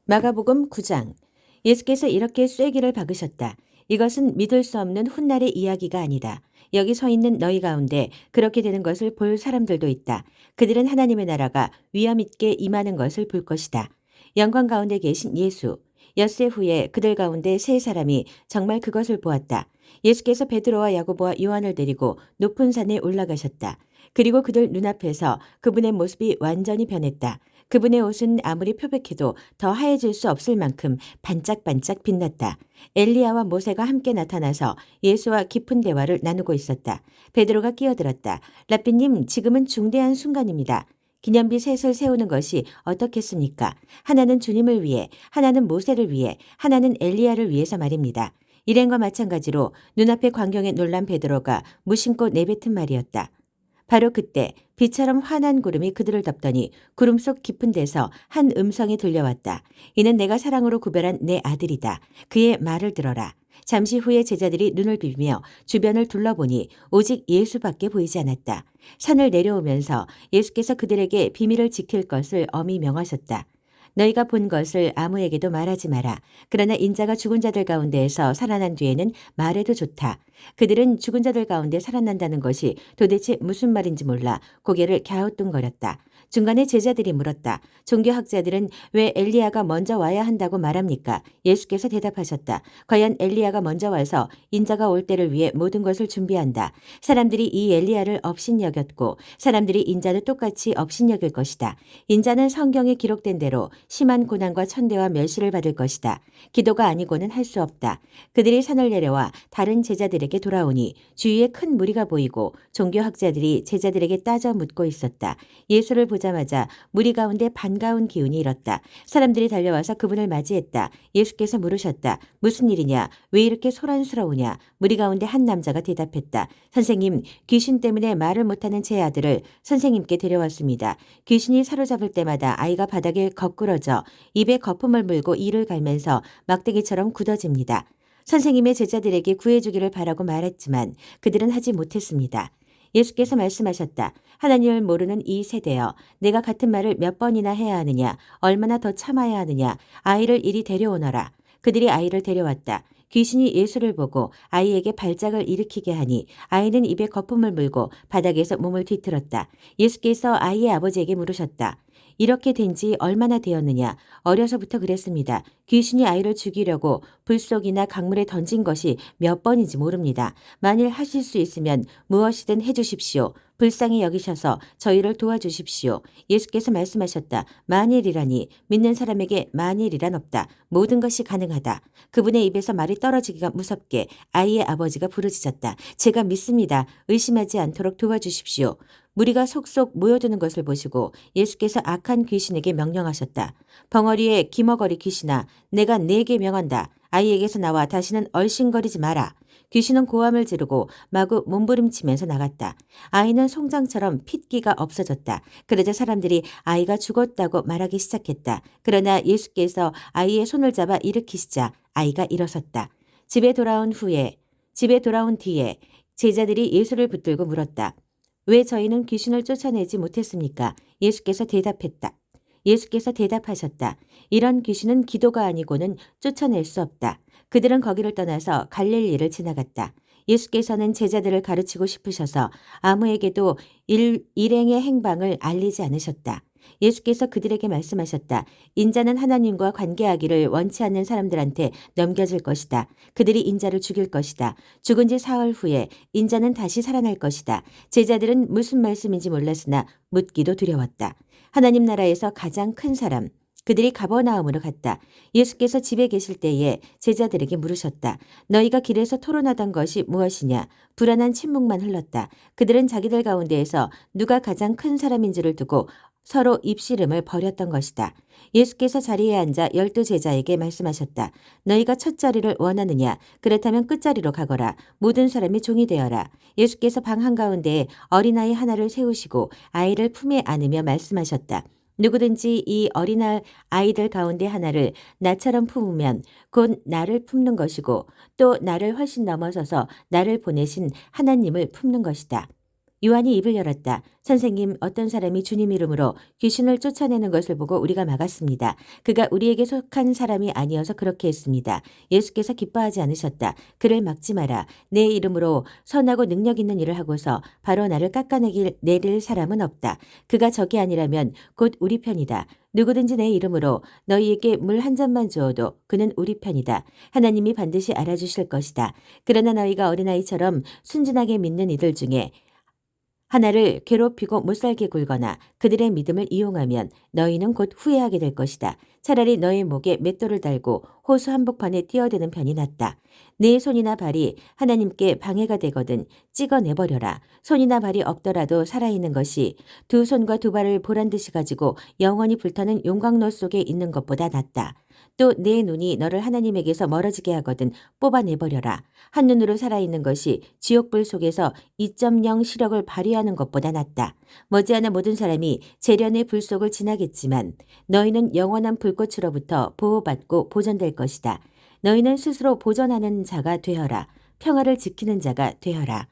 마가복음 9장. 예수께서 이렇게 쐐기를 박으셨다. 이것은 믿을 수 없는 훗날의 이야기가 아니다. 여기 서 있는 너희 가운데 그렇게 되는 것을 볼 사람들도 있다. 그들은 하나님의 나라가 위엄 있게 임하는 것을 볼 것이다. 영광 가운데 계신 예수. 엿새 후에 그들 가운데 세 사람이 정말 그것을 보았다. 예수께서 베드로와 야고보와 요한을 데리고 높은 산에 올라가셨다. 그리고 그들 눈앞에서 그분의 모습이 완전히 변했다. 그분의 옷은 아무리 표백해도 더 하얘질 수 없을 만큼 반짝반짝 빛났다. 엘리야와 모세가 함께 나타나서 예수와 깊은 대화를 나누고 있었다. 베드로가 끼어들었다. 라삐님, 지금은 중대한 순간입니다. 기념비 셋을 세우는 것이 어떻겠습니까? 하나는 주님을 위해, 하나는 모세를 위해, 하나는 엘리야를 위해서 말입니다. 일행과 마찬가지로 눈앞의 광경에 놀란 베드로가 무심코 내뱉은 말이었다. 바로 그때 비처럼 환한 구름이 그들을 덮더니 구름 속 깊은 데서 한 음성이 들려왔다. 이는 내가 사랑으로 구별한 내 아들이다. 그의 말을 들어라. 잠시 후에 제자들이 눈을 비비며 주변을 둘러보니 오직 예수밖에 보이지 않았다. 산을 내려오면서 예수께서 그들에게 비밀을 지킬 것을 엄히 명하셨다. 너희가 본 것을 아무에게도 말하지 마라. 그러나 인자가 죽은 자들 가운데에서 살아난 뒤에는 말해도 좋다. 그들은 죽은 자들 가운데 살아난다는 것이 도대체 무슨 말인지 몰라 고개를 갸우뚱거렸다. 중간에 제자들이 물었다. 종교학자들은 왜 엘리야가 먼저 와야 한다고 말합니까? 예수께서 대답하셨다. 과연 엘리야가 먼저 와서 인자가 올 때를 위해 모든 것을 준비한다. 사람들이 이 엘리야를 업신여겼고 사람들이 인자도 똑같이 업신여길 것이다. 인자는 성경에 기록된 대로 심한 고난과 천대와 멸시를 받을 것이다. 기도가 아니고는 할 수 없다. 그들이 산을 내려와 다른 제자들에게 돌아오니 주위에 큰 무리가 보이고 종교학자들이 제자들에게 따져 묻고 있었다. 예수를 보자마자 무리 가운데 반가운 기운이 일었다. 사람들이 달려와서 그분을 맞이했다. 예수께서 물으셨다. 무슨 일이냐? 왜 이렇게 소란스러우냐? 무리 가운데 한 남자가 대답했다. 선생님, 귀신 때문에 말을 못하는 제 아들을 선생님께 데려왔습니다. 귀신이 사로잡을 때마다 아이가 바닥에 거꾸러져 입에 거품을 물고 이를 갈면서 막대기처럼 굳어집니다. 선생님의 제자들에게 구해주기를 바라고 말했지만 그들은 하지 못했습니다. 예수께서 말씀하셨다. 하나님을 모르는 이 세대여, 내가 같은 말을 몇 번이나 해야 하느냐, 얼마나 더 참아야 하느냐, 아이를 이리 데려오너라. 그들이 아이를 데려왔다. 귀신이 예수를 보고 아이에게 발작을 일으키게 하니 아이는 입에 거품을 물고 바닥에서 몸을 뒤틀었다. 예수께서 아이의 아버지에게 물으셨다. 이렇게 된 지 얼마나 되었느냐? 어려서부터 그랬습니다. 귀신이 아이를 죽이려고 불속이나 강물에 던진 것이 몇 번인지 모릅니다. 만일 하실 수 있으면 무엇이든 해주십시오. 불쌍히 여기셔서 저희를 도와주십시오. 예수께서 말씀하셨다. 만일이라니 믿는 사람에게 만일이란 없다. 모든 것이 가능하다. 그분의 입에서 말이 떨어지기가 무섭게 아이의 아버지가 부르짖었다. 제가 믿습니다. 의심하지 않도록 도와주십시오. 무리가 속속 모여드는 것을 보시고 예수께서 악한 귀신에게 명령하셨다. 벙어리에 기머거리 귀신아, 내가 네게 명한다. 아이에게서 나와 다시는 얼씬거리지 마라. 귀신은 고함을 지르고 마구 몸부림치면서 나갔다. 아이는 송장처럼 핏기가 없어졌다. 그러자 사람들이 아이가 죽었다고 말하기 시작했다. 그러나 예수께서 아이의 손을 잡아 일으키시자 아이가 일어섰다. 집에 돌아온 뒤에 제자들이 예수를 붙들고 물었다. 왜 저희는 귀신을 쫓아내지 못했습니까? 예수께서 대답하셨다. 이런 귀신은 기도가 아니고는 쫓아낼 수 없다. 그들은 거기를 떠나서 갈릴리를 지나갔다. 예수께서는 제자들을 가르치고 싶으셔서 아무에게도 일행의 행방을 알리지 않으셨다. 예수께서 그들에게 말씀하셨다. 인자는 하나님과 관계하기를 원치 않는 사람들한테 넘겨질 것이다. 그들이 인자를 죽일 것이다. 죽은 지 사흘 후에 인자는 다시 살아날 것이다. 제자들은 무슨 말씀인지 몰랐으나 묻기도 두려웠다. 하나님 나라에서 가장 큰 사람. 그들이 가버나움으로 갔다. 예수께서 집에 계실 때에 제자들에게 물으셨다. 너희가 길에서 토론하던 것이 무엇이냐? 불안한 침묵만 흘렀다. 그들은 자기들 가운데에서 누가 가장 큰 사람인 줄을 두고 서로 입씨름을 벌였던 것이다. 예수께서 자리에 앉아 12 제자에게 말씀하셨다. 너희가 첫 자리를 원하느냐? 그렇다면 끝자리로 가거라. 모든 사람이 종이 되어라. 예수께서 방 한가운데에 어린아이 하나를 세우시고 아이를 품에 안으며 말씀하셨다. 누구든지 이 아이들 가운데 하나를 나처럼 품으면 곧 나를 품는 것이고 또 나를 훨씬 넘어서서 나를 보내신 하나님을 품는 것이다. 요한이 입을 열었다. 선생님, 어떤 사람이 주님 이름으로 귀신을 쫓아내는 것을 보고 우리가 막았습니다. 그가 우리에게 속한 사람이 아니어서 그렇게 했습니다. 예수께서 기뻐하지 않으셨다. 그를 막지 마라. 내 이름으로 선하고 능력 있는 일을 하고서 바로 나를 내릴 사람은 없다. 그가 적이 아니라면 곧 우리 편이다. 누구든지 내 이름으로 너희에게 물 한 잔만 주어도 그는 우리 편이다. 하나님이 반드시 알아주실 것이다. 그러나 너희가 어린아이처럼 순진하게 믿는 이들 중에 하나를 괴롭히고 못살게 굴거나 그들의 믿음을 이용하면 너희는 곧 후회하게 될 것이다. 차라리 너희 목에 맷돌을 달고 호수 한복판에 뛰어드는 편이 낫다. 네 손이나 발이 하나님께 방해가 되거든 찍어내버려라. 손이나 발이 없더라도 살아있는 것이 두 손과 두 발을 보란듯이 가지고 영원히 불타는 용광로 속에 있는 것보다 낫다. 또 내 눈이 너를 하나님에게서 멀어지게 하거든 뽑아내버려라. 한눈으로 살아있는 것이 지옥불 속에서 2.0 시력을 발휘하는 것보다 낫다. 머지않아 모든 사람이 재련의 불 속을 지나겠지만 너희는 영원한 불꽃으로부터 보호받고 보존될 것이다. 너희는 스스로 보존하는 자가 되어라. 평화를 지키는 자가 되어라.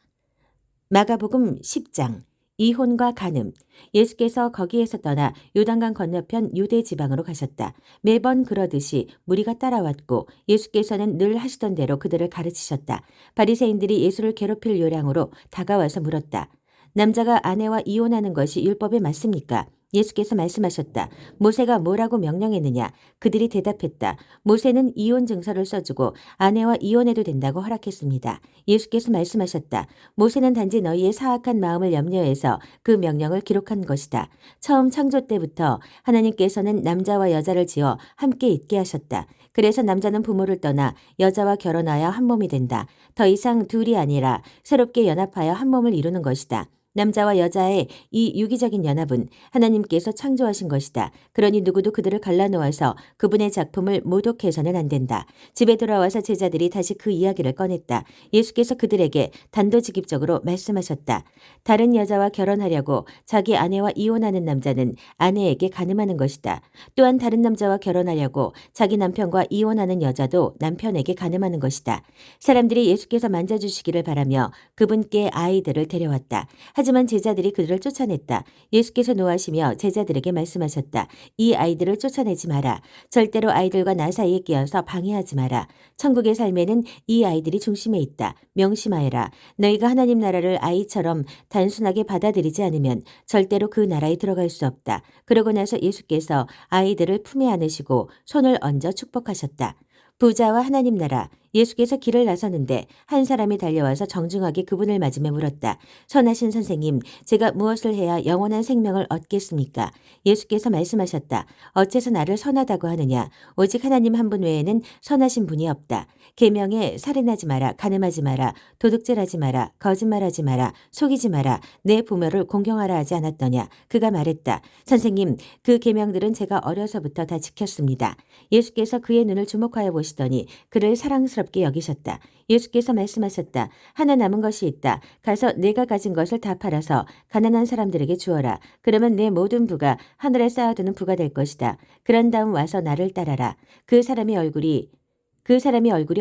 마가복음 10장 이혼과 간음. 예수께서 거기에서 떠나 요단강 건너편 유대 지방으로 가셨다. 매번 그러듯이 무리가 따라왔고 예수께서는 늘 하시던 대로 그들을 가르치셨다. 바리새인들이 예수를 괴롭힐 요량으로 다가와서 물었다. 남자가 아내와 이혼하는 것이 율법에 맞습니까? 예수께서 말씀하셨다. 모세가 뭐라고 명령했느냐? 그들이 대답했다. 모세는 이혼 증서를 써주고 아내와 이혼해도 된다고 허락했습니다. 예수께서 말씀하셨다. 모세는 단지 너희의 사악한 마음을 염려해서 그 명령을 기록한 것이다. 처음 창조 때부터 하나님께서는 남자와 여자를 지어 함께 있게 하셨다. 그래서 남자는 부모를 떠나 여자와 결혼하여 한 몸이 된다. 더 이상 둘이 아니라 새롭게 연합하여 한 몸을 이루는 것이다. 남자와 여자의 이 유기적인 연합은 하나님께서 창조하신 것이다. 그러니 누구도 그들을 갈라놓아서 그분의 작품을 모독해서는 안 된다. 집에 돌아와서 제자들이 다시 그 이야기를 꺼냈다. 예수께서 그들에게 단도직입적으로 말씀하셨다. 다른 여자와 결혼하려고 자기 아내와 이혼하는 남자는 아내에게 간음하는 것이다. 또한 다른 남자와 결혼하려고 자기 남편과 이혼하는 여자도 남편에게 간음하는 것이다. 사람들이 예수께서 만져주시기를 바라며 그분께 아이들을 데려왔다. 하지만 제자들이 그들을 쫓아냈다. 예수께서 노하시며 제자들에게 말씀하셨다. 이 아이들을 쫓아내지 마라. 절대로 아이들과 나 사이에 끼어서 방해하지 마라. 천국의 삶에는 이 아이들이 중심에 있다. 명심하여라. 너희가 하나님 나라를 아이처럼 단순하게 받아들이지 않으면 절대로 그 나라에 들어갈 수 없다. 그러고 나서 예수께서 아이들을 품에 안으시고 손을 얹어 축복하셨다. 부자와 하나님 나라. 예수께서 길을 나서는데 한 사람이 달려와서 정중하게 그분을 맞으며 물었다. 선하신 선생님, 제가 무엇을 해야 영원한 생명을 얻겠습니까? 예수께서 말씀하셨다. 어째서 나를 선하다고 하느냐? 오직 하나님 한 분 외에는 선하신 분이 없다. 계명에 살인하지 마라, 간음하지 마라, 도둑질하지 마라, 거짓말하지 마라, 속이지 마라, 내 부모를 공경하라 하지 않았더냐? 그가 말했다. 선생님, 그 계명들은 제가 어려서부터 다 지켰습니다. 예수께서 그의 눈을 주목하여 보시더니 그를 사랑스럽게 여기셨다. 예수께서 말씀하셨다. 하나 남은 것이 있다. 가서 내가 가진 것을 다 팔아서 가난한 사람들에게 주어라. 그러면 내 모든 부가 하늘에 쌓아두는 부가 될 것이다. 그런 다음 와서 나를 따라라. 그 사람의 얼굴이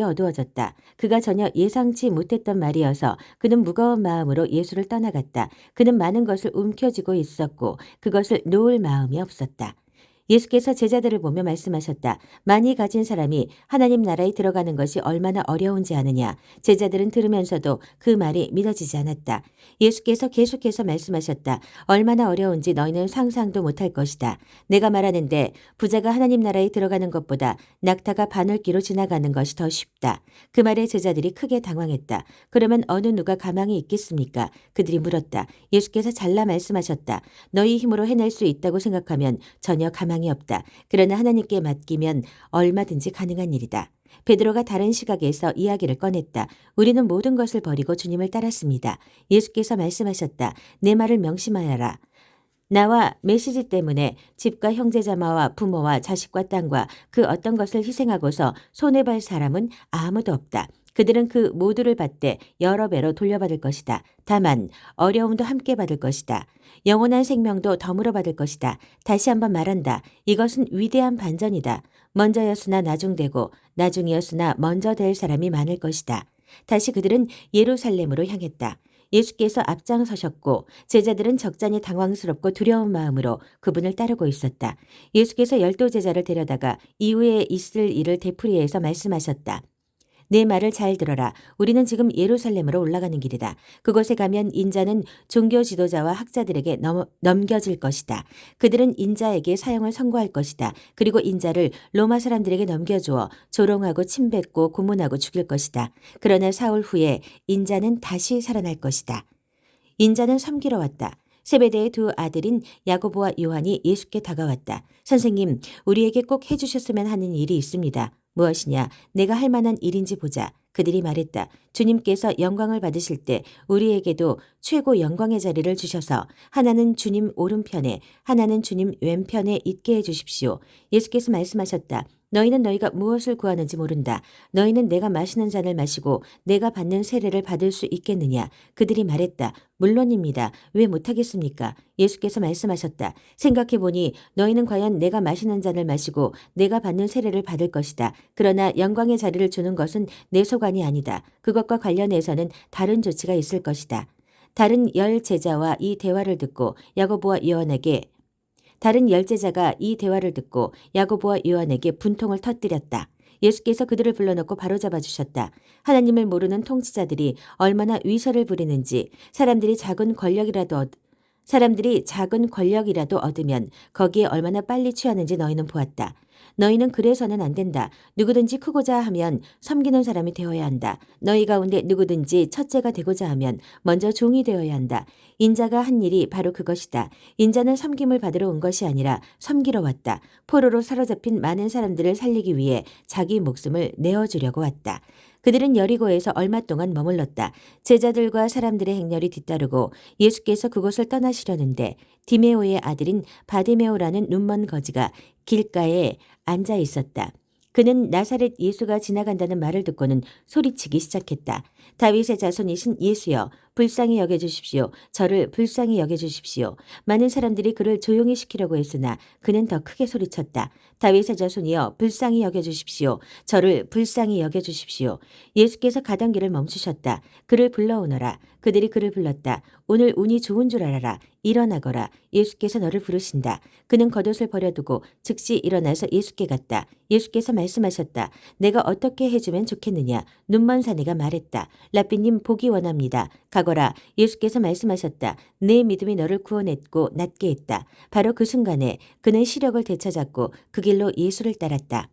어두워졌다. 그가 전혀 예상치 못했던 말이어서 그는 무거운 마음으로 예수를 떠나갔다. 그는 많은 것을 움켜쥐고 있었고 그것을 놓을 마음이 없었다. 예수께서 제자들을 보며 말씀하셨다. 많이 가진 사람이 하나님 나라에 들어가는 것이 얼마나 어려운지 아느냐. 제자들은 들으면서도 그 말이 믿어지지 않았다. 예수께서 계속해서 말씀하셨다. 얼마나 어려운지 너희는 상상도 못할 것이다. 내가 말하는데 부자가 하나님 나라에 들어가는 것보다 낙타가 바늘기로 지나가는 것이 더 쉽다. 그 말에 제자들이 크게 당황했다. 그러면 어느 누가 가망이 있겠습니까? 그들이 물었다. 예수께서 잘라 말씀하셨다. 너희 힘으로 해낼 수 있다고 생각하면 전혀 가망이 없다. 그러나 하나님께 맡기면 얼마든지 가능한 일이다. 베드로가 다른 시각에서 이야기를 꺼냈다. 우리는 모든 것을 버리고 주님을 따랐습니다. 예수께서 말씀하셨다. 내 말을 명심하여라. 나와 메시지 때문에 집과 형제자매와 부모와 자식과 땅과 그 어떤 것을 희생하고서 손해볼 사람은 아무도 없다. 그들은 그 모두를 받되 여러 배로 돌려받을 것이다. 다만 어려움도 함께 받을 것이다. 영원한 생명도 덤으로 받을 것이다. 다시 한번 말한다. 이것은 위대한 반전이다. 먼저였으나 나중되고 나중이었으나 먼저 될 사람이 많을 것이다. 다시 그들은 예루살렘으로 향했다. 예수께서 앞장서셨고 제자들은 적잖이 당황스럽고 두려운 마음으로 그분을 따르고 있었다. 예수께서 12 제자를 데려다가 이후에 있을 일을 되풀이해서 말씀하셨다. 내 말을 잘 들어라. 우리는 지금 예루살렘으로 올라가는 길이다. 그곳에 가면 인자는 종교 지도자와 학자들에게 넘겨질 것이다. 그들은 인자에게 사형을 선고할 것이다. 그리고 인자를 로마 사람들에게 넘겨주어 조롱하고 침뱉고 고문하고 죽일 것이다. 그러나 사흘 후에 인자는 다시 살아날 것이다. 인자는 섬기러 왔다. 세베대의 두 아들인 야고보와 요한이 예수께 다가왔다. 선생님, 우리에게 꼭 해주셨으면 하는 일이 있습니다. 무엇이냐? 내가 할 만한 일인지 보자. 그들이 말했다. 주님께서 영광을 받으실 때 우리에게도 최고 영광의 자리를 주셔서 하나는 주님 오른편에 하나는 주님 왼편에 있게 해주십시오. 예수께서 말씀하셨다. 너희는 너희가 무엇을 구하는지 모른다. 너희는 내가 마시는 잔을 마시고 내가 받는 세례를 받을 수 있겠느냐. 그들이 말했다. 물론입니다. 왜 못하겠습니까? 예수께서 말씀하셨다. 생각해보니 너희는 과연 내가 마시는 잔을 마시고 내가 받는 세례를 받을 것이다. 그러나 영광의 자리를 주는 것은 내 소관이 아니다. 그것과 관련해서는 다른 조치가 있을 것이다. 다른 10 제자와 이 대화를 듣고 야고보와 요한에게 다른 10 제자가 이 대화를 듣고 야고보와 요한에게 분통을 터뜨렸다. 예수께서 그들을 불러놓고 바로잡아 주셨다. 하나님을 모르는 통치자들이 얼마나 위선을 부리는지 사람들이 작은 권력이라도 얻으면 거기에 얼마나 빨리 취하는지 너희는 보았다. 너희는 그래서는 안 된다. 누구든지 크고자 하면 섬기는 사람이 되어야 한다. 너희 가운데 누구든지 첫째가 되고자 하면 먼저 종이 되어야 한다. 인자가 한 일이 바로 그것이다. 인자는 섬김을 받으러 온 것이 아니라 섬기러 왔다. 포로로 사로잡힌 많은 사람들을 살리기 위해 자기 목숨을 내어주려고 왔다. 그들은 여리고에서 얼마 동안 머물렀다. 제자들과 사람들의 행렬이 뒤따르고 예수께서 그곳을 떠나시려는데 디메오의 아들인 바디메오라는 눈먼 거지가 길가에 앉아 있었다. 그는 나사렛 예수가 지나간다는 말을 듣고는 소리치기 시작했다. 다윗의 자손이신 예수여, 불쌍히 여겨주십시오. 저를 불쌍히 여겨주십시오. 많은 사람들이 그를 조용히 시키려고 했으나 그는 더 크게 소리쳤다. 다윗의 자손이여, 불쌍히 여겨주십시오. 저를 불쌍히 여겨주십시오. 예수께서 가던 길을 멈추셨다. 그를 불러오너라. 그들이 그를 불렀다. 오늘 운이 좋은 줄 알아라. 일어나거라. 예수께서 너를 부르신다. 그는 겉옷을 버려두고 즉시 일어나서 예수께 갔다. 예수께서 말씀하셨다. 내가 어떻게 해주면 좋겠느냐. 눈먼 사내가 말했다. 라삐님 보기 원합니다. 가거라. 예수께서 말씀하셨다. 내 믿음이 너를 구원했고 낫게 했다. 바로 그 순간에 그는 시력을 되찾았고 그 길로 예수를 따랐다.